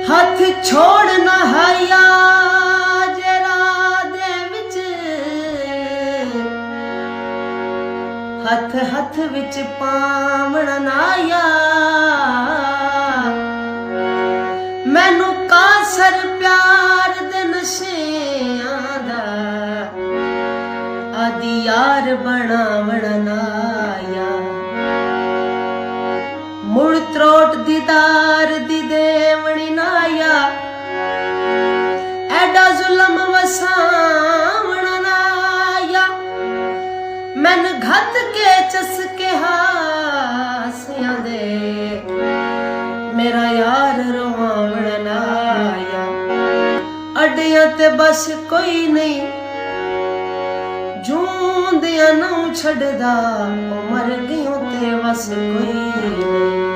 हथ छोड़ ना हाया जरा दे विच हथ हथ विच पावण नाया मैनू कासर प्यार दे नशेआं दा आदि यार बनावण नाया मुड़ त्रोट दीदार दी देवणी नाया एडा जुल्म वसावण नाया मैन घत के चसके हासियां दे मेरा यार रोवावण नाया अड्डियां ते बस कोई नहीं जूंदियां नूं छड़दा मर गयूं ते बस कोई नहीं।